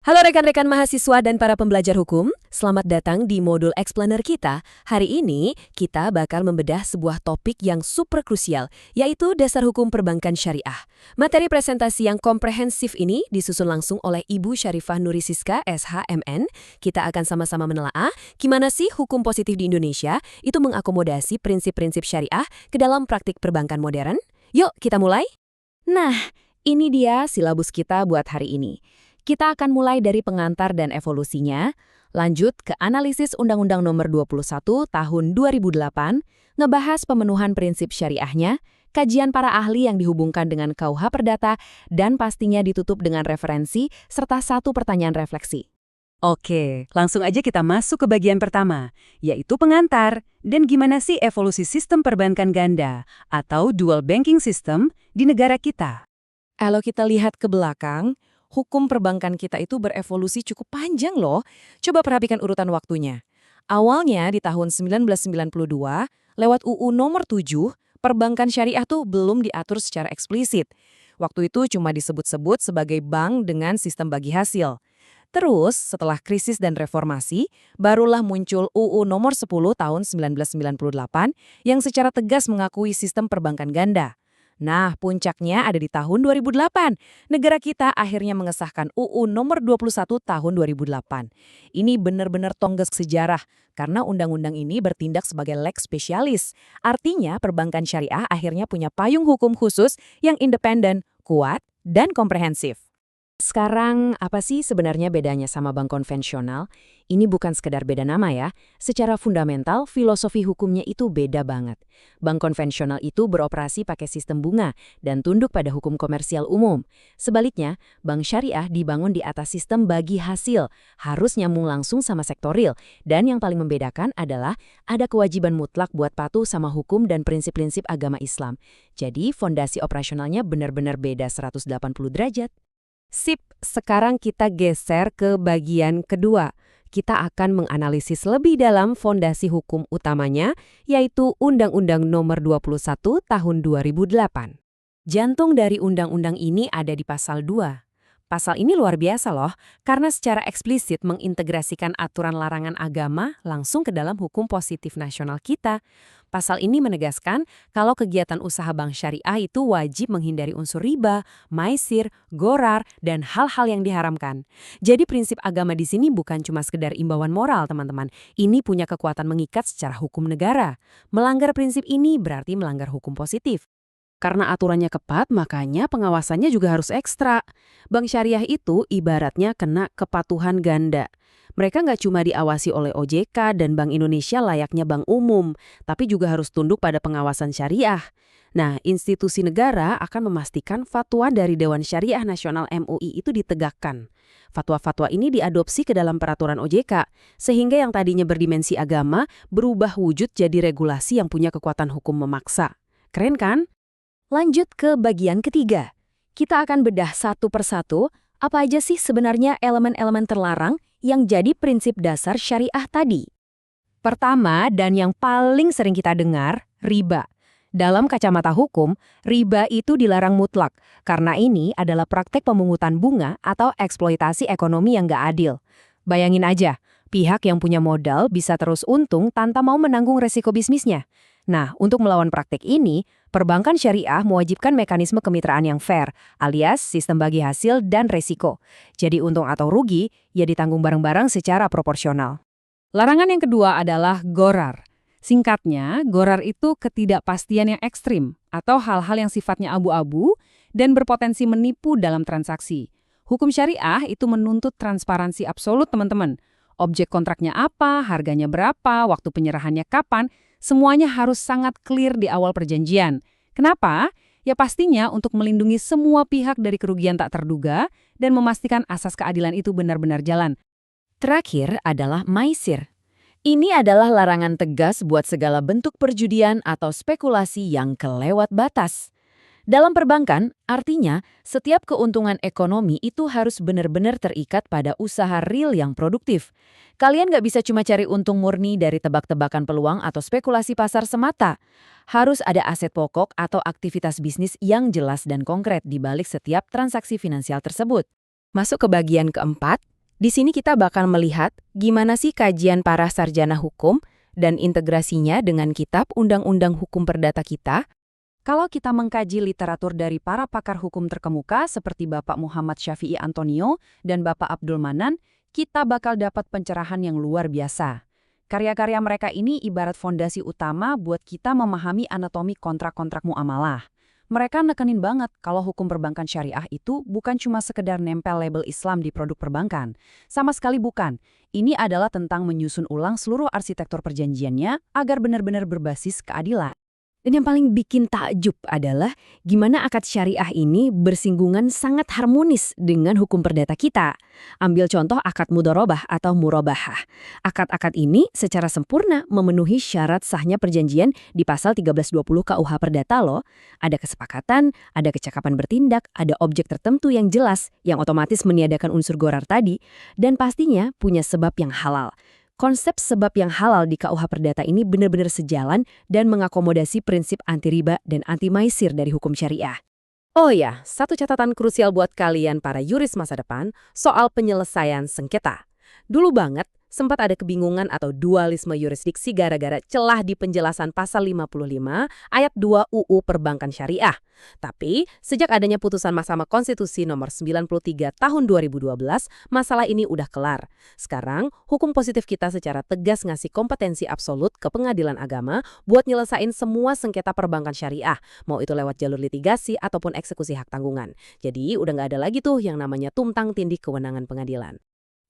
Halo rekan-rekan mahasiswa dan para pembelajar hukum, selamat datang di modul explainer kita. Hari ini kita bakal membedah sebuah topik yang super krusial, yaitu dasar hukum perbankan syariah. Materi presentasi yang komprehensif ini disusun langsung oleh Ibu Syarifah Nurisiska, SHMN. Kita akan sama-sama menelaah gimana sih hukum positif di Indonesia itu mengakomodasi prinsip-prinsip syariah ke dalam praktik perbankan modern. Yuk kita mulai. Nah, ini dia silabus kita buat hari ini. Kita akan mulai dari pengantar dan evolusinya, lanjut ke analisis Undang-Undang Nomor 21 Tahun 2008, ngebahas pemenuhan prinsip syariahnya, kajian para ahli yang dihubungkan dengan KUH Perdata, dan pastinya ditutup dengan referensi serta satu pertanyaan refleksi. Oke, langsung aja kita masuk ke bagian pertama, yaitu pengantar. Dan gimana sih evolusi sistem perbankan ganda atau dual banking system di negara kita? Kalau kita lihat ke belakang, hukum perbankan kita itu berevolusi cukup panjang loh. Coba perhatikan urutan waktunya. Awalnya di tahun 1992, lewat UU nomor 7, perbankan syariah tuh belum diatur secara eksplisit. Waktu itu cuma disebut-sebut sebagai bank dengan sistem bagi hasil. Terus, setelah krisis dan reformasi, barulah muncul UU nomor 10 tahun 1998 yang secara tegas mengakui sistem perbankan ganda. Nah, puncaknya ada di tahun 2008. Negara kita akhirnya mengesahkan UU nomor 21 tahun 2008. Ini benar-benar tonggak sejarah karena undang-undang ini bertindak sebagai lex specialis. Artinya perbankan syariah akhirnya punya payung hukum khusus yang independen, kuat, dan komprehensif. Sekarang, apa sih sebenarnya bedanya sama bank konvensional? Ini bukan sekedar beda nama ya. Secara fundamental, filosofi hukumnya itu beda banget. Bank konvensional itu beroperasi pakai sistem bunga dan tunduk pada hukum komersial umum. Sebaliknya, bank syariah dibangun di atas sistem bagi hasil, harus nyambung langsung sama sektor real. Dan yang paling membedakan adalah ada kewajiban mutlak buat patuh sama hukum dan prinsip-prinsip agama Islam. Jadi, fondasi operasionalnya benar-benar beda 180 derajat. Sip, sekarang kita geser ke bagian kedua. Kita akan menganalisis lebih dalam fondasi hukum utamanya, yaitu Undang-Undang Nomor 21 Tahun 2008. Jantung dari undang-undang ini ada di pasal 2. Pasal ini luar biasa loh, karena secara eksplisit mengintegrasikan aturan larangan agama langsung ke dalam hukum positif nasional kita. Pasal ini menegaskan kalau kegiatan usaha bank syariah itu wajib menghindari unsur riba, maisir, ghorar, dan hal-hal yang diharamkan. Jadi prinsip agama di sini bukan cuma sekedar imbauan moral, teman-teman. Ini punya kekuatan mengikat secara hukum negara. Melanggar prinsip ini berarti melanggar hukum positif. Karena aturannya ketat, makanya pengawasannya juga harus ekstra. Bank syariah itu ibaratnya kena kepatuhan ganda. Mereka nggak cuma diawasi oleh OJK dan Bank Indonesia layaknya bank umum, tapi juga harus tunduk pada pengawasan syariah. Nah, institusi negara akan memastikan fatwa dari Dewan Syariah Nasional MUI itu ditegakkan. Fatwa-fatwa ini diadopsi ke dalam peraturan OJK, sehingga yang tadinya berdimensi agama berubah wujud jadi regulasi yang punya kekuatan hukum memaksa. Keren kan? Lanjut ke bagian ketiga. Kita akan bedah satu persatu apa aja sih sebenarnya elemen-elemen terlarang yang jadi prinsip dasar syariah tadi. Pertama dan yang paling sering kita dengar, riba. Dalam kacamata hukum, riba itu dilarang mutlak karena ini adalah praktek pemungutan bunga atau eksploitasi ekonomi yang nggak adil. Bayangin aja, pihak yang punya modal bisa terus untung tanpa mau menanggung resiko bisnisnya. Nah, untuk melawan praktek ini, perbankan syariah mewajibkan mekanisme kemitraan yang fair, alias sistem bagi hasil dan resiko. Jadi untung atau rugi, ya ditanggung bareng-bareng secara proporsional. Larangan yang kedua adalah ghorar. Singkatnya, ghorar itu ketidakpastian yang ekstrim, atau hal-hal yang sifatnya abu-abu dan berpotensi menipu dalam transaksi. Hukum syariah itu menuntut transparansi absolut, teman-teman. Objek kontraknya apa, harganya berapa, waktu penyerahannya kapan, semuanya harus sangat clear di awal perjanjian. Kenapa? Ya pastinya untuk melindungi semua pihak dari kerugian tak terduga dan memastikan asas keadilan itu benar-benar jalan. Terakhir adalah maisir. Ini adalah larangan tegas buat segala bentuk perjudian atau spekulasi yang kelewat batas. Dalam perbankan, artinya setiap keuntungan ekonomi itu harus benar-benar terikat pada usaha real yang produktif. Kalian nggak bisa cuma cari untung murni dari tebak-tebakan peluang atau spekulasi pasar semata. Harus ada aset pokok atau aktivitas bisnis yang jelas dan konkret di balik setiap transaksi finansial tersebut. Masuk ke bagian keempat, Di sini kita bakal melihat gimana sih kajian para sarjana hukum dan integrasinya dengan kitab Undang-Undang Hukum Perdata kita. Kalau kita mengkaji literatur dari para pakar hukum terkemuka seperti Bapak Muhammad Syafi'i Antonio dan Bapak Abdul Manan, kita bakal dapat pencerahan yang luar biasa. Karya-karya mereka ini ibarat fondasi utama buat kita memahami anatomi kontrak-kontrak muamalah. Mereka nekenin banget kalau hukum perbankan syariah itu bukan cuma sekedar nempel label Islam di produk perbankan. Sama sekali bukan. Ini adalah tentang menyusun ulang seluruh arsitektur perjanjiannya agar benar-benar berbasis keadilan. Dan yang paling bikin takjub adalah gimana akad syariah ini bersinggungan sangat harmonis dengan hukum perdata kita. Ambil contoh akad mudharabah atau murabahah. Akad-akad ini secara sempurna memenuhi syarat sahnya perjanjian di pasal 1320 KUH Perdata loh. Ada kesepakatan, ada kecakapan bertindak, ada objek tertentu yang jelas yang otomatis meniadakan unsur gharar tadi, dan pastinya punya sebab yang halal. Konsep sebab yang halal di KUH Perdata ini benar-benar sejalan dan mengakomodasi prinsip anti riba dan anti maisir dari hukum syariah. Oh ya, satu catatan krusial buat kalian para yuris masa depan soal penyelesaian sengketa. Dulu banget, sempat ada kebingungan atau dualisme yurisdiksi gara-gara celah di penjelasan pasal 55 ayat 2 UU Perbankan Syariah. Tapi, sejak adanya putusan Mahkamah Konstitusi nomor 93 tahun 2012, masalah ini udah kelar. Sekarang, hukum positif kita secara tegas ngasih kompetensi absolut ke pengadilan agama buat nyelesain semua sengketa perbankan syariah, mau itu lewat jalur litigasi ataupun eksekusi hak tanggungan. Jadi, udah nggak ada lagi tuh yang namanya tumpang tindih kewenangan pengadilan.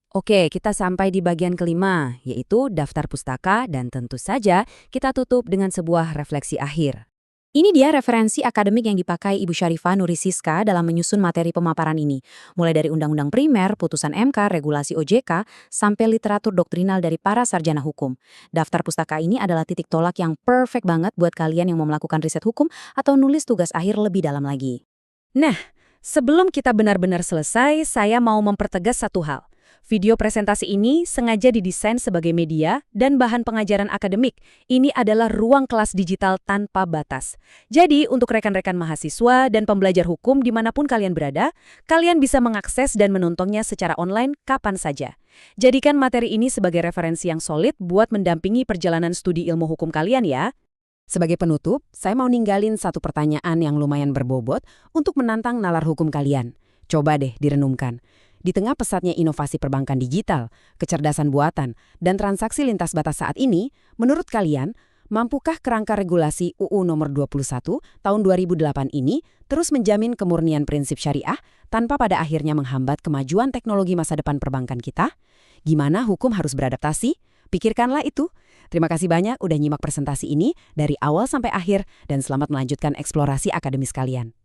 Oke, kita sampai di bagian kelima, yaitu daftar pustaka, dan tentu saja kita tutup dengan sebuah refleksi akhir. Ini dia referensi akademik yang dipakai Ibu Syarifah Nurisiska dalam menyusun materi pemaparan ini. Mulai dari undang-undang primer, putusan MK, regulasi OJK, sampai literatur doktrinal dari para sarjana hukum. Daftar pustaka ini adalah titik tolak yang perfect banget buat kalian yang mau melakukan riset hukum atau nulis tugas akhir lebih dalam lagi. Nah, sebelum kita benar-benar selesai, saya mau mempertegas satu hal. Video presentasi ini sengaja didesain sebagai media dan bahan pengajaran akademik. Ini adalah ruang kelas digital tanpa batas. Jadi, untuk rekan-rekan mahasiswa dan pembelajar hukum dimanapun kalian berada, kalian bisa mengakses dan menontonnya secara online kapan saja. Jadikan materi ini sebagai referensi yang solid buat mendampingi perjalanan studi ilmu hukum kalian ya. Sebagai penutup, saya mau ninggalin satu pertanyaan yang lumayan berbobot untuk menantang nalar hukum kalian. Coba deh direnungkan. Di tengah pesatnya inovasi perbankan digital, kecerdasan buatan, dan transaksi lintas batas saat ini, menurut kalian, mampukah kerangka regulasi UU nomor 21 tahun 2008 ini terus menjamin kemurnian prinsip syariah tanpa pada akhirnya menghambat kemajuan teknologi masa depan perbankan kita? Gimana hukum harus beradaptasi? Pikirkanlah itu. Terima kasih banyak udah nyimak presentasi ini dari awal sampai akhir dan selamat melanjutkan eksplorasi akademis kalian.